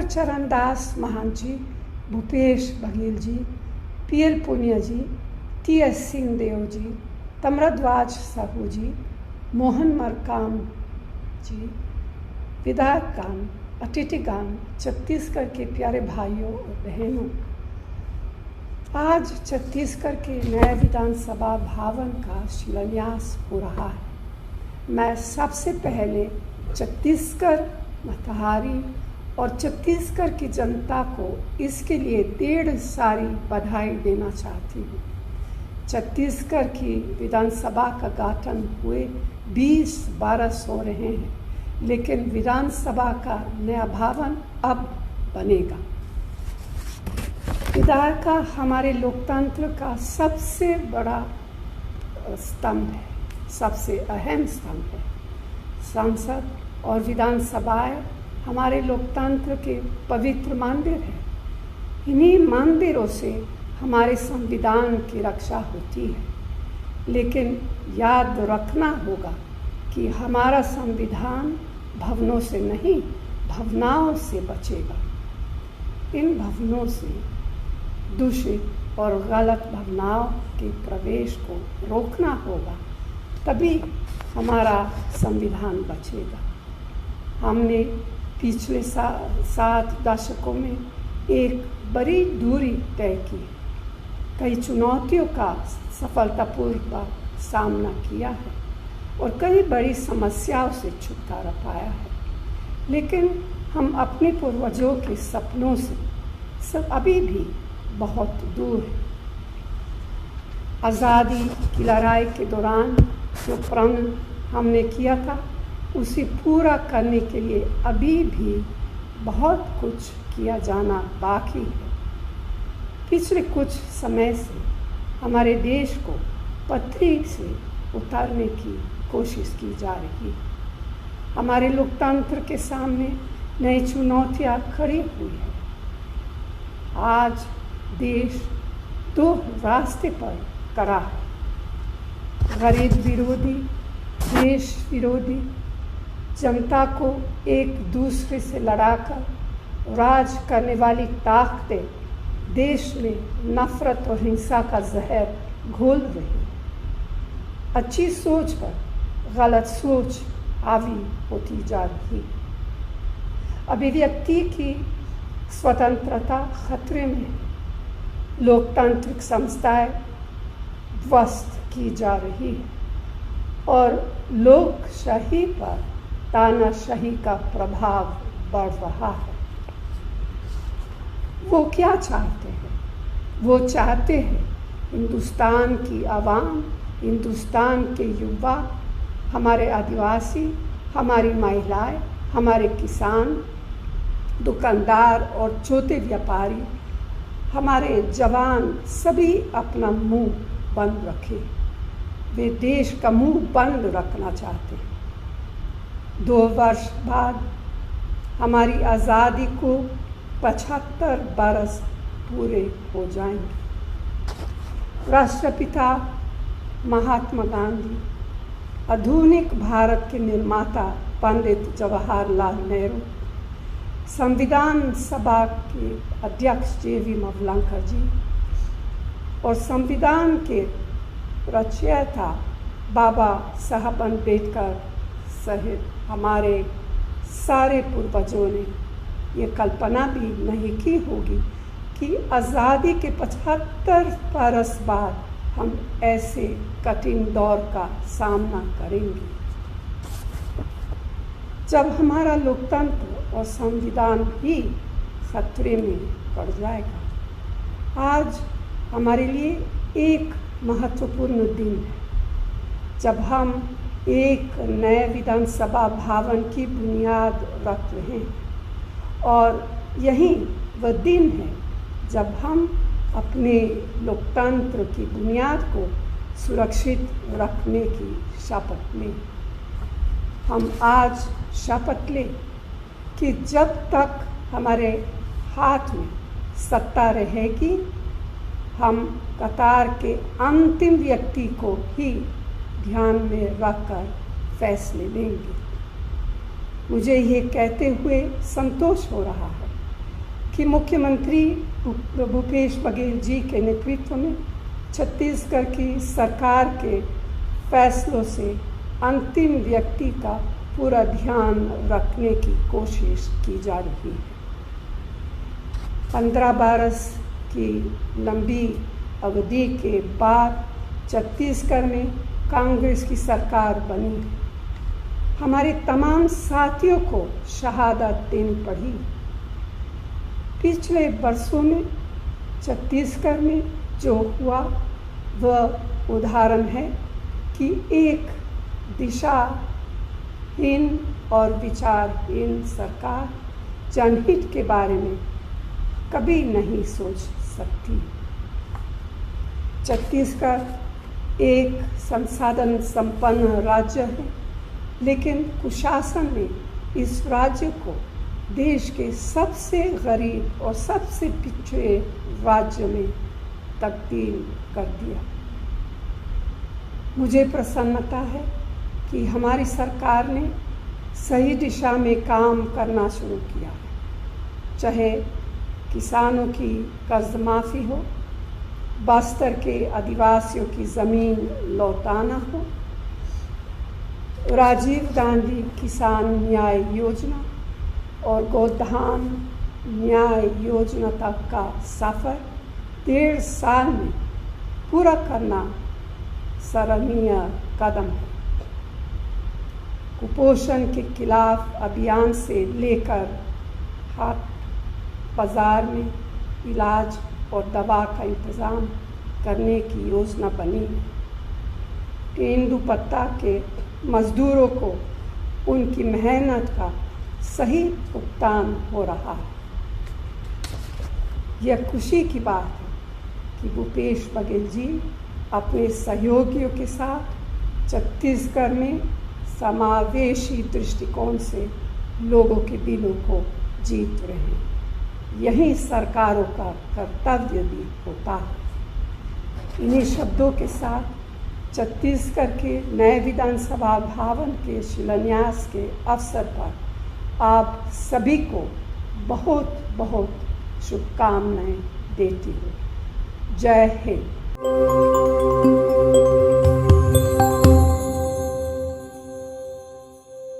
चरण दास महान जी, भूपेश बघेल जी, पीएल पुनिया जी, टीएस सिंहदेव जी, तम्रध्वज साहू जी, मोहन मरकाम जी, विधायकगण, अतिथिगण, छत्तीसगढ़ के प्यारे भाइयों और बहनों, आज छत्तीसगढ़ के नए विधानसभा भवन का शिलान्यास हो रहा है। मैं सबसे पहले छत्तीसगढ़ मतहारी और छत्तीसगढ़ की जनता को इसके लिए ढेर सारी बधाई देना चाहती हूँ। छत्तीसगढ़ की विधानसभा का गठन हुए 20 बरस हो रहे हैं, लेकिन विधानसभा का नया भवन अब बनेगा। विधायिका हमारे लोकतंत्र का सबसे बड़ा स्तंभ है, सबसे अहम स्तंभ है। संसद और विधानसभाएं हमारे लोकतंत्र के पवित्र मंदिर हैं। इन्हीं मंदिरों से हमारे संविधान की रक्षा होती है। लेकिन याद रखना होगा कि हमारा संविधान भवनों से नहीं, भावनाओं से बचेगा। इन भवनों से दूषित और गलत भावनाओं के प्रवेश को रोकना होगा, तभी हमारा संविधान बचेगा। हमने पिछले 7 दशकों में एक बड़ी दूरी तय की, कई चुनौतियों का सफलतापूर्वक सामना किया है और कई बड़ी समस्याओं से छुटकारा पाया है। लेकिन हम अपने पूर्वजों के सपनों से सब अभी भी बहुत दूर हैं। आज़ादी की लड़ाई के दौरान जो प्रण हमने किया था, उसे पूरा करने के लिए अभी भी बहुत कुछ किया जाना बाकी है। पिछले कुछ समय से हमारे देश को पटरी से उतारने की कोशिश की जा रही है। हमारे लोकतंत्र के सामने नई चुनौतियां खड़ी हुई है। आज देश 2 रास्ते पर खड़ा है, गरीब विरोधी, देश विरोधी। जनता को एक दूसरे से लड़ाकर राज करने वाली ताकतें देश में नफरत और हिंसा का जहर घोल रही। अच्छी सोच पर गलत सोच हावी होती जा रही। अभिव्यक्ति की स्वतंत्रता खतरे में, लोकतांत्रिक संस्थाएं ध्वस्त की जा रही है और लोकशाही पर तानाशाही का प्रभाव बढ़ रहा है। वो क्या चाहते हैं? वो चाहते हैं हिंदुस्तान की आवाम, हिंदुस्तान के युवा, हमारे आदिवासी, हमारी महिलाएं, हमारे किसान, दुकानदार और छोटे व्यापारी, हमारे जवान सभी अपना मुंह बंद रखें। वे देश का मुंह बंद रखना चाहते हैं। 2 वर्ष बाद हमारी आज़ादी को 75 बरस पूरे हो जाएंगे। राष्ट्रपिता महात्मा गांधी, आधुनिक भारत के निर्माता पंडित जवाहरलाल नेहरू, संविधान सभा के अध्यक्ष JV मवलंकर जी और संविधान के रचयिता बाबा साहब अम्बेडकर सहित हमारे सारे पूर्वजों ने ये कल्पना भी नहीं की होगी कि आज़ादी के 75 बरस बाद हम ऐसे कठिन दौर का सामना करेंगे, जब हमारा लोकतंत्र और संविधान ही खतरे में पड़ जाएगा। आज हमारे लिए एक महत्वपूर्ण दिन है, जब हम एक नए विधानसभा भवन की बुनियाद रख रहे हैं और यही वह दिन है जब हम अपने लोकतंत्र की बुनियाद को सुरक्षित रखने की शपथ लें। हम आज शपथ लें कि जब तक हमारे हाथ में सत्ता रहेगी, हम कतार के अंतिम व्यक्ति को ही ध्यान में रखकर फैसले लेंगे। मुझे ये कहते हुए संतोष हो रहा है कि मुख्यमंत्री भूपेश बघेल जी के नेतृत्व में छत्तीसगढ़ की सरकार के फैसलों से अंतिम व्यक्ति का पूरा ध्यान रखने की कोशिश की जा रही है। 15 बरस की लंबी अवधि के बाद छत्तीसगढ़ में कांग्रेस की सरकार बनी है। हमारे तमाम साथियों को शहादत देनी पड़ी। पिछले वर्षों में छत्तीसगढ़ में जो हुआ वह उदाहरण है कि एक दिशाहीन और विचारहीन सरकार जनहित के बारे में कभी नहीं सोच सकती। छत्तीसगढ़ एक संसाधन संपन्न राज्य है, लेकिन कुशासन ने इस राज्य को देश के सबसे गरीब और सबसे पिछड़े राज्य में तब्दील कर दिया। मुझे प्रसन्नता है कि हमारी सरकार ने सही दिशा में काम करना शुरू किया है, चाहे किसानों की कर्ज माफ़ी हो, बस्तर के आदिवासियों की ज़मीन लौटाना हो, राजीव गांधी किसान न्याय योजना और गोधान न्याय योजना तक का सफ़र 1.5 साल में पूरा करना सराहनीय कदम है। कुपोषण के खिलाफ अभियान से लेकर हाट बाज़ार में इलाज और दवा का इंतज़ाम करने की योजना बनी है। तेंदुपत्ता के मज़दूरों को उनकी मेहनत का सही भुगतान हो रहा है। यह खुशी की बात है कि भूपेश बघेल जी अपने सहयोगियों के साथ छत्तीसगढ़ में समावेशी दृष्टिकोण से लोगों के दिलों को जीत रहे हैं। यही सरकारों का कर्तव्य भी होता है। इन्हीं शब्दों के साथ छत्तीसगढ़ के नए विधानसभा भवन के शिलान्यास के अवसर पर आप सभी को बहुत बहुत शुभकामनाएं देती हूँ। जय हिंद।